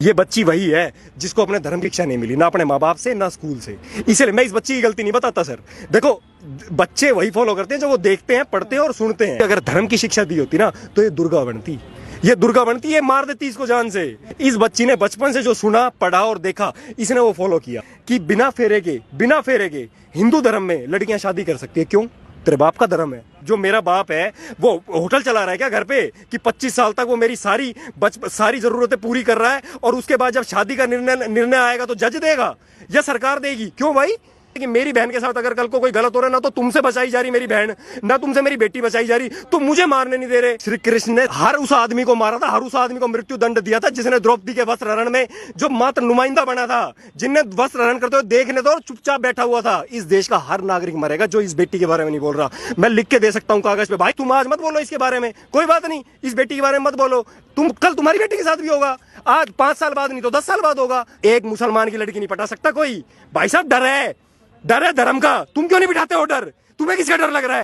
ये बच्ची वही है जिसको अपने धर्म की शिक्षा नहीं मिली, ना अपने माँ बाप से ना स्कूल से। इसलिए मैं इस बच्ची की गलती नहीं बताता सर। देखो, बच्चे वही फॉलो करते हैं जो वो देखते हैं, पढ़ते हैं और सुनते हैं। अगर धर्म की शिक्षा दी होती ना तो ये दुर्गा बनती, ये दुर्गा बनती, ये मार देती इसको जान से। इस बच्ची ने बचपन से जो सुना, पढ़ा और देखा, इसने वो फॉलो किया कि बिना फेरे के हिंदू धर्म में लड़कियां शादी कर सकती है। क्यों? तेरे बाप का धर्म है। जो मेरा बाप है वो होटल चला रहा है क्या घर पे कि 25 साल तक वो मेरी सारी जरूरतें पूरी कर रहा है, और उसके बाद जब शादी का निर्णय आएगा तो जज देगा या सरकार देगी? क्यों भाई? कि मेरी बहन के साथ अगर कल को कोई गलत हो रहा है, ना तो तुमसे बचाई जा रही मेरी बहन, ना तुमसे मेरी बेटी बचाई जा रही, तो मुझे मारने नहीं दे रहे। श्री कृष्ण ने हर उस आदमी को मारा था, हर उस आदमी को मृत्यु दंड दिया था जिसने द्रौपदी के वस्त्र हरण में जो मात्र नुमाइंदा बना था, जिनने वस्त्र हरण करते हुए देखने तो चुपचाप बैठा हुआ था। इस देश का हर नागरिक मरेगा जो इस बेटी के बारे में नहीं बोल रहा। मैं लिख के दे सकता हूँ कागज पे, भाई तुम आज मत बोलो इसके बारे में, कोई बात नहीं, इस बेटी के बारे में मत बोलो। कल तुम्हारी बेटी के साथ भी होगा, आज 5 साल बाद नहीं तो 10 साल बाद होगा। एक मुसलमान की लड़की नहीं पटा सकता कोई। भाई साहब, डर है धर्म का। तुम क्यों नहीं बिठाते हो डर? तुम्हें किसका डर लग रहा है?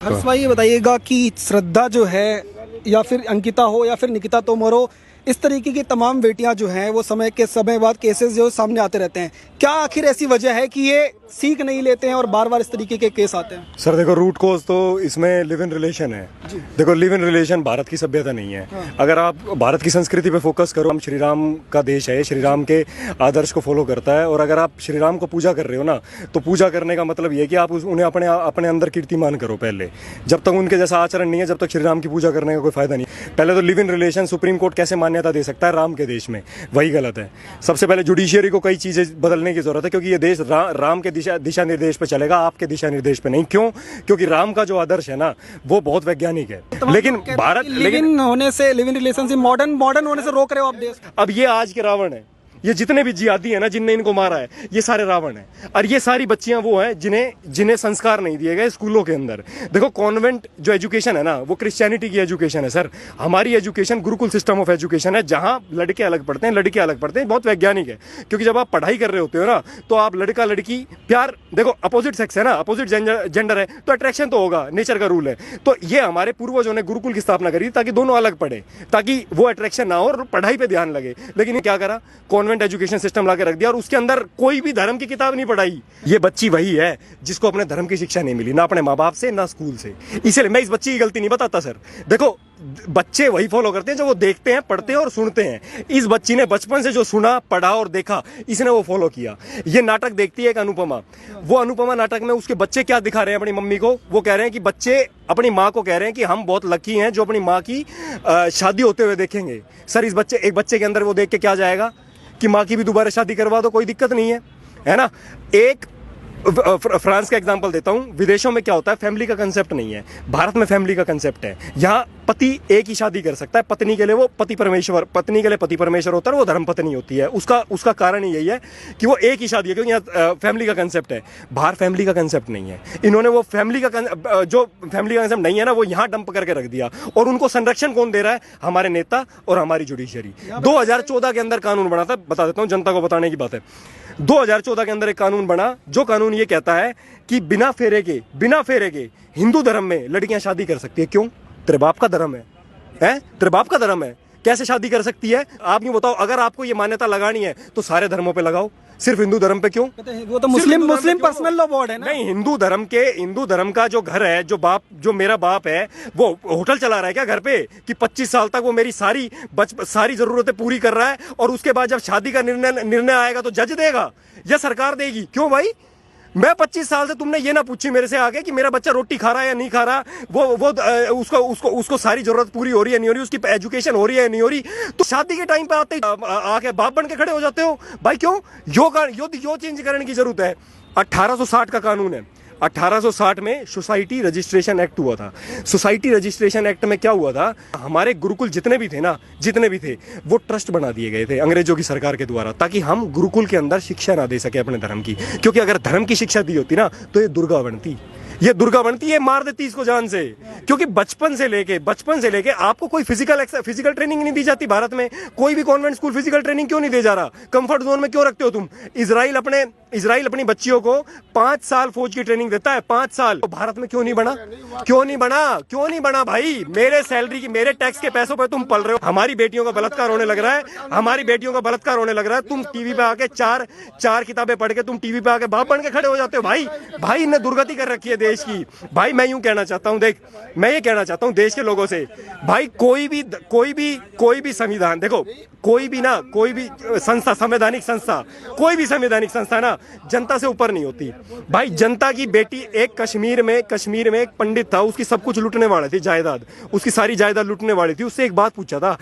हर्ष भाई, ये बताइएगा कि श्रद्धा जो है, या फिर अंकिता हो या फिर निकिता तोमर हो, इस तरीके की तमाम बेटियां जो हैं वो समय बाद केसेस जो सामने आते रहते हैं। क्या आखिर ऐसी वजह है कि ये सीख नहीं लेते हैं और बार बार इस तरीके के केस आते हैं? सर देखो, रूट कॉज तो इसमें लिव इन रिलेशन है। देखो, लिव इन रिलेशन भारत की सभ्यता नहीं है। हाँ। अगर आप भारत की संस्कृति पे फोकस करो, हम श्री राम का देश है, श्री राम के आदर्श को फॉलो करता है। और अगर आप श्री राम को पूजा कर रहे हो ना, तो पूजा करने का मतलब ये कि आप उन्हें अपने अंदर कीर्तिमान करो पहले। जब तक उनके जैसा आचरण नहीं है, जब तक श्री राम की पूजा करने का कोई फायदा नहीं। पहले तो live in relation supreme court कैसे मान्यता दे सकता है राम के देश में? वही गलत है। सबसे पहले जुडिशियरी को कई चीजें बदलने की जरूरत है, क्योंकि ये देश राम के दिशा निर्देश पे चलेगा, आपके दिशा निर्देश पे नहीं। क्यों? क्योंकि राम का जो आदर्श है ना, वो बहुत वैज्ञानिक है। लेकिन भारत लिव इन रिलेशन से मॉडर्न होने से रोक रहे हो आप देश। अब ये आज के रावण है, ये जितने भी जिहादी है ना, जिनने इनको मारा है, ये सारे रावण है। और ये सारी बच्चियां वो हैं जिन्हें संस्कार नहीं दिए गए स्कूलों के अंदर। देखो, कॉन्वेंट जो एजुकेशन है ना, वो क्रिश्चियनिटी की एजुकेशन है सर। हमारी education Gurukul system of education है, जहां लड़के अलग पढ़ते हैं, लड़के अलग पढ़ते हैं। बहुत वैज्ञानिक है, क्योंकि जब आप पढ़ाई कर रहे होते हो ना, तो आप लड़का लड़की प्यार, देखो अपोजिट सेक्स है ना, अपोजिट जेंडर है, तो अट्रैक्शन तो होगा, नेचर का रूल है। तो ये हमारे पूर्वजों ने गुरुकुल की स्थापना करी ताकि दोनों अलग पढ़े, ताकि वो अट्रैक्शन ना हो और पढ़ाई पे ध्यान लगे। लेकिन क्या करा, कॉन्वेंट एजुकेशन सिस्टम लाके रख दिया, और उसके अंदर कोई भी धर्म की किताब नहीं पढ़ाई। ये बच्ची वही है जिसको अपने धर्म की शिक्षा नहीं मिली, ना अपने माँ बाप से ना स्कूल से। इसलिए मैं इस बच्ची की गलती नहीं बताता सर। देखो, बच्चे वही फॉलो करते हैं जो वो देखते हैं, पढ़ते हैं और सुनते हैं। इस बच्ची ने बचपन से जो सुना, पढ़ा और देखा, इसने वो फॉलो किया। ये नाटक देखती है एक अनुपमा, वो अनुपमा नाटक में उसके बच्चे क्या दिखा रहे हैं अपनी मम्मी को? वो कह रहे हैं कि बच्चे अपनी माँ को कह रहे हैं कि हम बहुत लकी हैं जो अपनी माँ की शादी होते हुए देखेंगे। सर, एक बच्चे के अंदर वो देख के क्या जाएगा कि माँ की भी दोबारा शादी करवा दो, कोई दिक्कत नहीं है ना। एक फ्रांस का एग्जांपल देता हूं। विदेशों में क्या होता है, फैमिली का कंसेप्ट नहीं है। भारत में फैमिली का कंसेप्ट है। यहाँ पति एक ही शादी कर सकता है, पत्नी के लिए वो पति परमेश्वर होता है, वो धर्म पत्नी होती है। उसका कारण ही यही है कि वो एक ही शादी है, क्योंकि यहाँ फैमिली का कंसेप्ट है। बाहर फैमिली का कंसेप्ट नहीं है। इन्होंने वो फैमिली का कंसेप्ट नहीं है ना, वो यहाँ डंप करके रख दिया। और उनको संरक्षण कौन दे रहा है? हमारे नेता और हमारी जुडिशियरी। 2014 के अंदर कानून बना था, बता देता हूँ, जनता को बताने की बात है। 2014 के अंदर एक कानून बना, जो कानून ये कहता है कि बिना फेरे के हिंदू धर्म में लड़कियां शादी कर सकती है। क्यों? तेरे बाप का धर्म है? तेरे बाप का धर्म है, कैसे शादी कर सकती है? आप यूं बताओ, अगर आपको ये मान्यता लगानी है तो सारे धर्मों पे लगाओ, सिर्फ हिंदू धर्म पे क्यों? वो तो मुस्लिम पर्सनल लॉ बोर्ड है ना। नहीं, हिंदू धर्म का जो घर है, जो मेरा बाप है, वो होटल चला रहा है क्या घर पे कि 25 साल तक वो मेरी सारी जरूरतें पूरी कर रहा है, और उसके बाद जब शादी का निर्णय आएगा तो जज देगा या सरकार देगी? क्यों भाई? मैं 25 साल से, तुमने ये ना पूछी मेरे से आगे कि मेरा बच्चा रोटी खा रहा है या नहीं खा रहा, उसको सारी जरूरत पूरी हो रही है नहीं हो रही, उसकी एजुकेशन हो रही है नहीं हो रही, तो शादी के टाइम पे आते आके बाप बन के खड़े हो जाते हो भाई। क्यों? यो चेंज करने की जरूरत है। 1860 का कानून है। 1860 में सोसाइटी रजिस्ट्रेशन एक्ट हुआ था। सोसाइटी रजिस्ट्रेशन एक्ट में क्या हुआ था, हमारे गुरुकुल जितने भी थे वो ट्रस्ट बना दिए गए थे अंग्रेजों की सरकार के द्वारा, ताकि हम गुरुकुल के अंदर शिक्षा ना दे सके अपने धर्म की। क्योंकि अगर धर्म की शिक्षा दी होती ना, तो ये दुर्गा बनती, ये मार देती इसको जान से। क्योंकि बचपन से लेके आपको कोई फिजिकल ट्रेनिंग नहीं दी जाती भारत में। कोई भी कॉन्वेंट स्कूल फिजिकल ट्रेनिंग क्यों नहीं दे जा रहा? कंफर्ट जोन में क्यों रखते हो तुम? इजराइल अपने इजराइल अपनी बच्चियों को 5 साल फौज की ट्रेनिंग देता है, 5 साल। तो भारत में क्यों नहीं बना? क्यों नहीं बना? क्यों नहीं बना भाई? मेरे सैलरी की, मेरे टैक्स के पैसों पर तुम पल रहे हो। हमारी बेटियों का बलात्कार होने लग रहा है, हमारी बेटियों का बलात्कार होने लग रहा है। तुम टीवी पे आके चार किताबें पढ़ के तुम टीवी पे आके बाप बन के खड़े हो जाते हो। भाई इन्हें दुर्गति कर रखी है देश की। भाई मैं यूं कहना चाहता हूं, देख मैं ये कहना चाहता हूं देश के लोगों से, भाई कोई भी संविधान, देखो कोई भी संस्था, संवैधानिक संस्था, कोई भी संवैधानिक संस्था ना जनता से ऊपर नहीं होती। भाई जनता की बेटी, एक कश्मीर में एक पंडित था, उसकी सब कुछ लूटने वाले थे, जायदाद, उसकी सारी जायदाद लूटने वाली थी। उससे एक बात पूछा था,